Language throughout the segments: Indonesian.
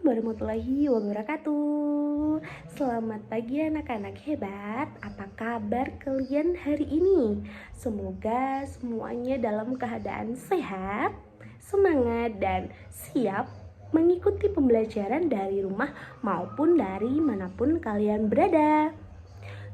warahmatullahi wabarakatuh. Selamat pagi anak-anak hebat. Apa kabar kalian hari ini? Semoga semuanya dalam keadaan sehat, semangat, dan siap mengikuti pembelajaran dari rumah maupun dari manapun kalian berada.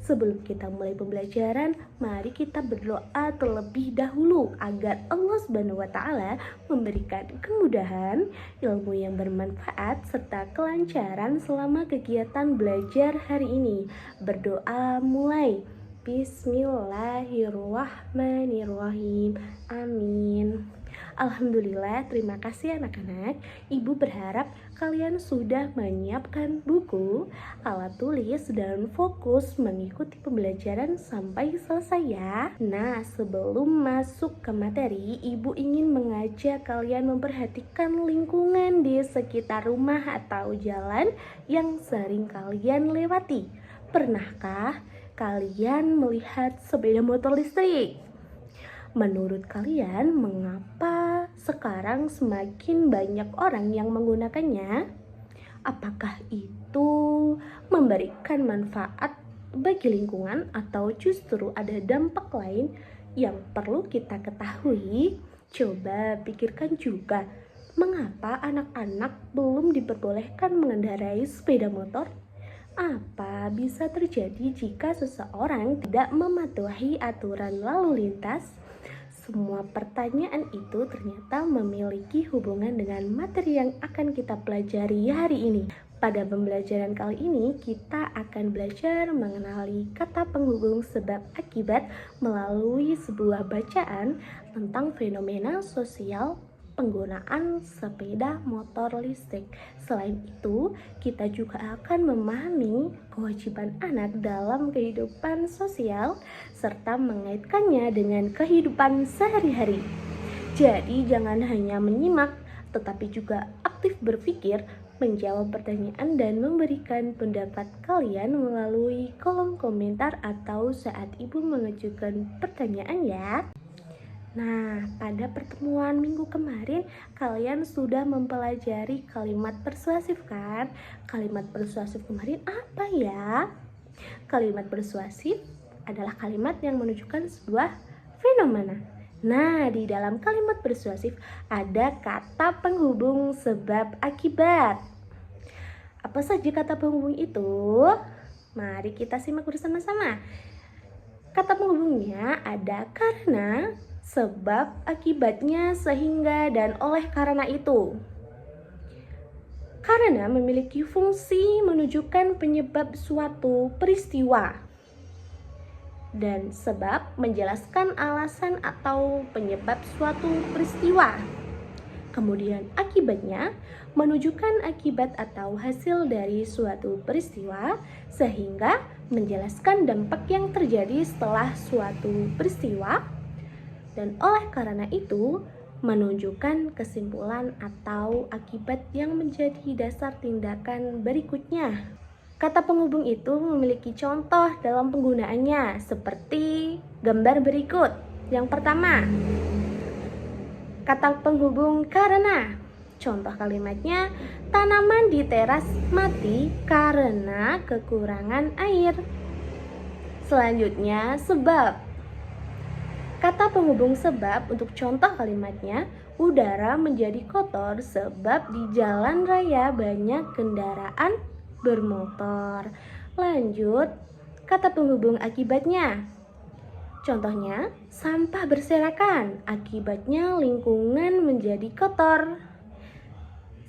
Sebelum kita mulai pembelajaran, mari kita berdoa terlebih dahulu agar Allah Subhanahu wa taala memberikan kemudahan, ilmu yang bermanfaat serta kelancaran selama kegiatan belajar hari ini. Berdoa mulai. Bismillahirrahmanirrahim. Amin. Alhamdulillah, terima kasih anak-anak. Ibu berharap kalian sudah menyiapkan buku, alat tulis, dan fokus mengikuti pembelajaran sampai selesai ya. Nah, sebelum masuk ke materi, Ibu ingin mengajak kalian memperhatikan lingkungan di sekitar rumah atau jalan yang sering kalian lewati. Pernahkah kalian melihat sepeda motor listrik? Menurut kalian, mengapa sekarang semakin banyak orang yang menggunakannya? Apakah itu memberikan manfaat bagi lingkungan atau justru ada dampak lain yang perlu kita ketahui? Coba pikirkan juga, mengapa anak-anak belum diperbolehkan mengendarai sepeda motor? Apa bisa terjadi jika seseorang tidak mematuhi aturan lalu lintas? Semua pertanyaan itu ternyata memiliki hubungan dengan materi yang akan kita pelajari hari ini. Pada pembelajaran kali ini, kita akan belajar mengenali kata penghubung sebab akibat melalui sebuah bacaan tentang fenomena sosial penggunaan sepeda motor listrik. Selain itu, kita juga akan memahami kewajiban anak dalam kehidupan sosial serta mengaitkannya dengan kehidupan sehari-hari. Jadi jangan hanya menyimak, tetapi juga aktif berpikir, menjawab pertanyaan dan memberikan pendapat kalian melalui kolom komentar atau saat Ibu mengajukan pertanyaan ya. Nah, pada pertemuan minggu kemarin, kalian sudah mempelajari kalimat persuasif kan? Kalimat persuasif kemarin apa ya? Kalimat persuasif adalah kalimat yang menunjukkan sebuah fenomena. Nah, di dalam kalimat persuasif ada kata penghubung sebab akibat. Apa saja kata penghubung itu? Mari kita simak bersama-sama. Kata penghubungnya ada karena, sebab, akibatnya, sehingga, dan oleh karena itu. Karena memiliki fungsi menunjukkan penyebab suatu peristiwa, dan sebab menjelaskan alasan atau penyebab suatu peristiwa. Kemudian akibatnya menunjukkan akibat atau hasil dari suatu peristiwa, sehingga menjelaskan dampak yang terjadi setelah suatu peristiwa. Dan oleh karena itu, menunjukkan kesimpulan atau akibat yang menjadi dasar tindakan berikutnya. Kata penghubung itu memiliki contoh dalam penggunaannya, seperti gambar berikut. Yang pertama, kata penghubung karena. Contoh kalimatnya, tanaman di teras mati karena kekurangan air. Selanjutnya, sebab. Kata penghubung sebab untuk contoh kalimatnya, udara menjadi kotor sebab di jalan raya banyak kendaraan bermotor. Lanjut, kata penghubung akibatnya. Contohnya, sampah berserakan, akibatnya lingkungan menjadi kotor.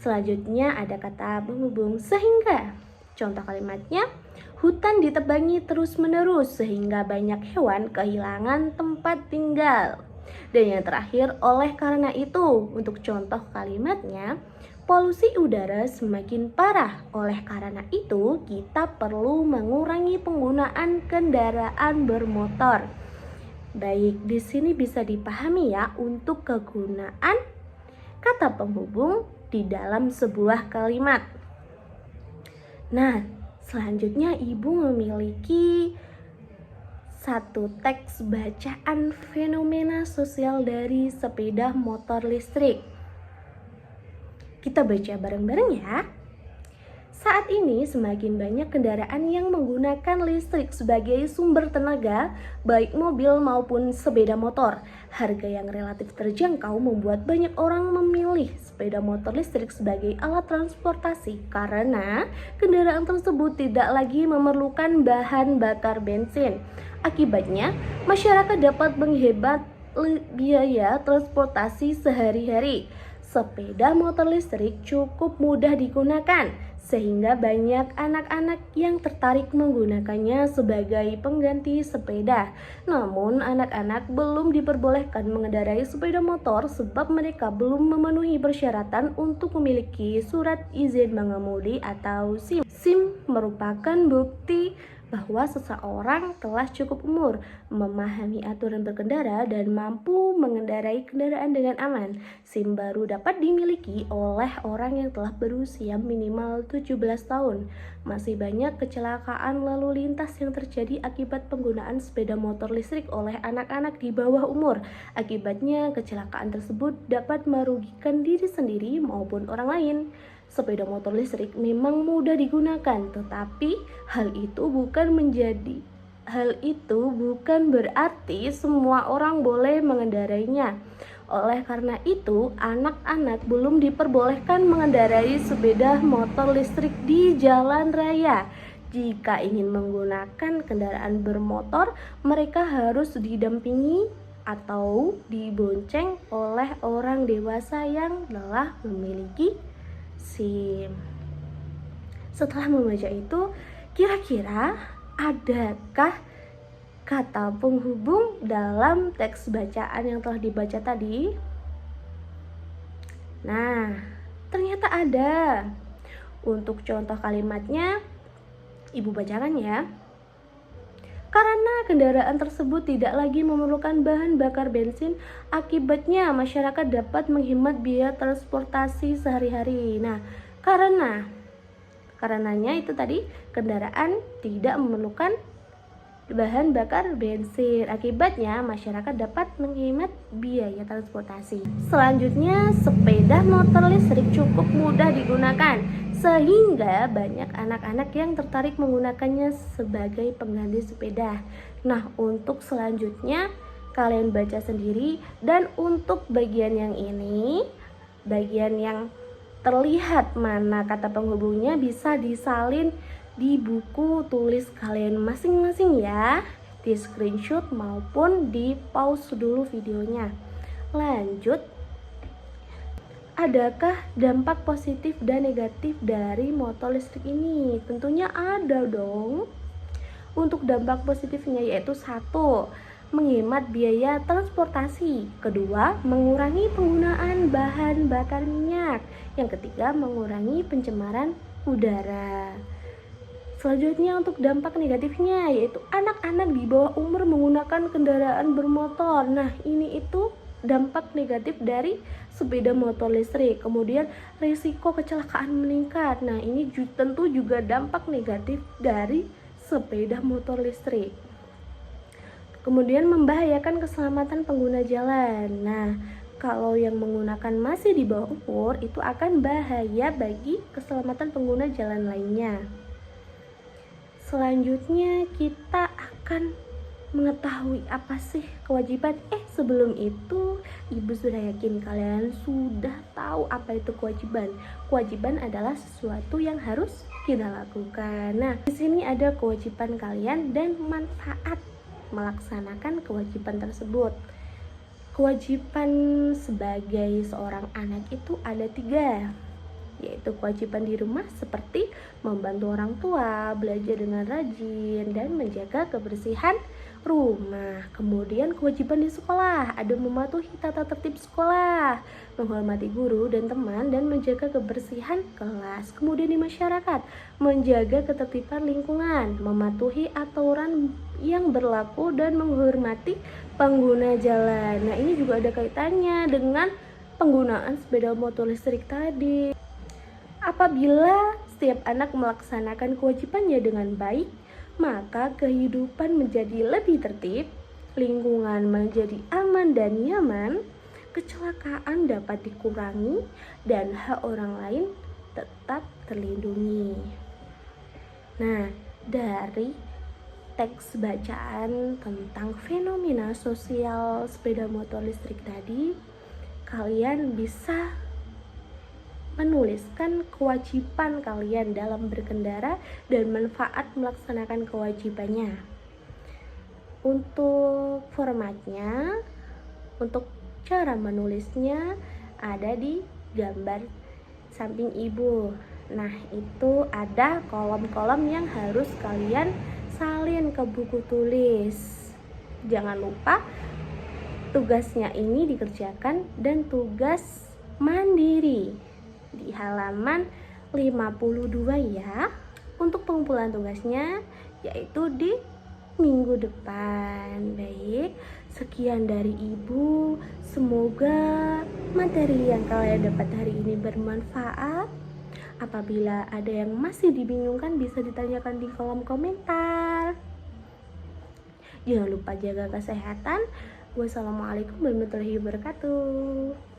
Selanjutnya ada kata penghubung sehingga. Contoh kalimatnya, hutan ditebangi terus-menerus sehingga banyak hewan kehilangan tempat tinggal. Dan yang terakhir, oleh karena itu, untuk contoh kalimatnya, polusi udara semakin parah. Oleh karena itu, kita perlu mengurangi penggunaan kendaraan bermotor. Baik, di sini bisa dipahami ya untuk kegunaan kata penghubung di dalam sebuah kalimat. Nah, selanjutnya Ibu memiliki satu teks bacaan fenomena sosial dari sepeda motor listrik. Kita baca bareng-bareng ya. Saat ini semakin banyak kendaraan yang menggunakan listrik sebagai sumber tenaga, baik mobil maupun sepeda motor. Harga yang relatif terjangkau membuat banyak orang memilih sepeda motor listrik sebagai alat transportasi karena kendaraan tersebut tidak lagi memerlukan bahan bakar bensin. Akibatnya, masyarakat dapat menghemat biaya transportasi sehari-hari. Sepeda motor listrik cukup mudah digunakan, sehingga banyak anak-anak yang tertarik menggunakannya sebagai pengganti sepeda. Namun, anak-anak belum diperbolehkan mengendarai sepeda motor sebab mereka belum memenuhi persyaratan untuk memiliki surat izin mengemudi atau SIM. SIM merupakan bukti bahwa seseorang telah cukup umur, memahami aturan berkendara, dan mampu mengendarai kendaraan dengan aman. SIM baru dapat dimiliki oleh orang yang telah berusia minimal 17 tahun. Masih banyak kecelakaan lalu lintas yang terjadi akibat penggunaan sepeda motor listrik oleh anak-anak di bawah umur. Akibatnya, kecelakaan tersebut dapat merugikan diri sendiri maupun orang lain. Sepeda motor listrik memang mudah digunakan, tetapi hal itu bukan berarti semua orang boleh mengendarainya. Oleh karena itu, anak-anak belum diperbolehkan mengendarai sepeda motor listrik di jalan raya. Jika ingin menggunakan kendaraan bermotor, mereka harus didampingi atau dibonceng oleh orang dewasa yang telah memiliki SIM. Setelah membaca itu, kira-kira adakah kata penghubung dalam teks bacaan yang telah dibaca tadi? Nah, ternyata ada. Untuk contoh kalimatnya, Ibu bacakan ya. Karena kendaraan tersebut tidak lagi memerlukan bahan bakar bensin, akibatnya masyarakat dapat menghemat biaya transportasi sehari-hari. Nah, karenanya itu tadi kendaraan tidak memerlukan bahan bakar bensin. Akibatnya masyarakat dapat menghemat biaya transportasi. Selanjutnya, sepeda motor listrik cukup mudah digunakan sehingga banyak anak-anak yang tertarik menggunakannya sebagai pengganti sepeda. Nah, untuk selanjutnya kalian baca sendiri, dan untuk bagian yang ini, bagian yang terlihat mana kata penghubungnya bisa disalin di buku tulis kalian masing-masing ya, di screenshot maupun di pause dulu videonya. Lanjut, adakah dampak positif dan negatif dari motor listrik ini? Tentunya ada dong. Untuk dampak positifnya yaitu 1. Menghemat biaya transportasi. 2. Mengurangi penggunaan bahan bakar minyak. Yang ketiga, mengurangi pencemaran udara. Selanjutnya untuk dampak negatifnya yaitu anak-anak di bawah umur menggunakan kendaraan bermotor. Nah, ini itu dampak negatif dari sepeda motor listrik. Kemudian risiko kecelakaan meningkat. Nah, ini tentu juga dampak negatif dari sepeda motor listrik. Kemudian membahayakan keselamatan pengguna jalan. Nah, kalau yang menggunakan masih di bawah umur itu akan bahaya bagi keselamatan pengguna jalan lainnya. Selanjutnya kita akan mengetahui apa sih kewajiban. Sebelum itu, Ibu sudah yakin kalian sudah tahu apa itu kewajiban. Kewajiban adalah sesuatu yang harus kita lakukan. Nah, di sini ada kewajiban kalian dan manfaat melaksanakan kewajiban tersebut. Kewajiban sebagai seorang anak itu ada 3, yaitu kewajiban di rumah seperti membantu orang tua, belajar dengan rajin, dan menjaga kebersihan rumah. Kemudian kewajiban di sekolah ada mematuhi tata tertib sekolah, menghormati guru dan teman, dan menjaga kebersihan kelas. Kemudian di masyarakat, menjaga ketertiban lingkungan, mematuhi aturan yang berlaku, dan menghormati pengguna jalan. Nah, ini juga ada kaitannya dengan penggunaan sepeda motor listrik tadi. Apabila setiap anak melaksanakan kewajibannya dengan baik, maka kehidupan menjadi lebih tertib, lingkungan menjadi aman dan nyaman, kecelakaan dapat dikurangi, dan hak orang lain tetap terlindungi. Nah, dari teks bacaan tentang fenomena sosial sepeda motor listrik tadi, kalian bisa menuliskan kewajiban kalian dalam berkendara dan manfaat melaksanakan kewajibannya. Untuk formatnya, untuk cara menulisnya ada di gambar samping ibu. Nah, itu ada kolom-kolom yang harus kalian salin ke buku tulis. Jangan lupa tugasnya ini dikerjakan dan tugas mandiri di halaman 52 ya. Untuk pengumpulan tugasnya yaitu di minggu depan. Baik, sekian dari ibu. Semoga materi yang kalian dapat hari ini bermanfaat. Apabila ada yang masih dibingungkan bisa ditanyakan di kolom komentar. Jangan lupa jaga kesehatan. Wassalamualaikum warahmatullahi wabarakatuh.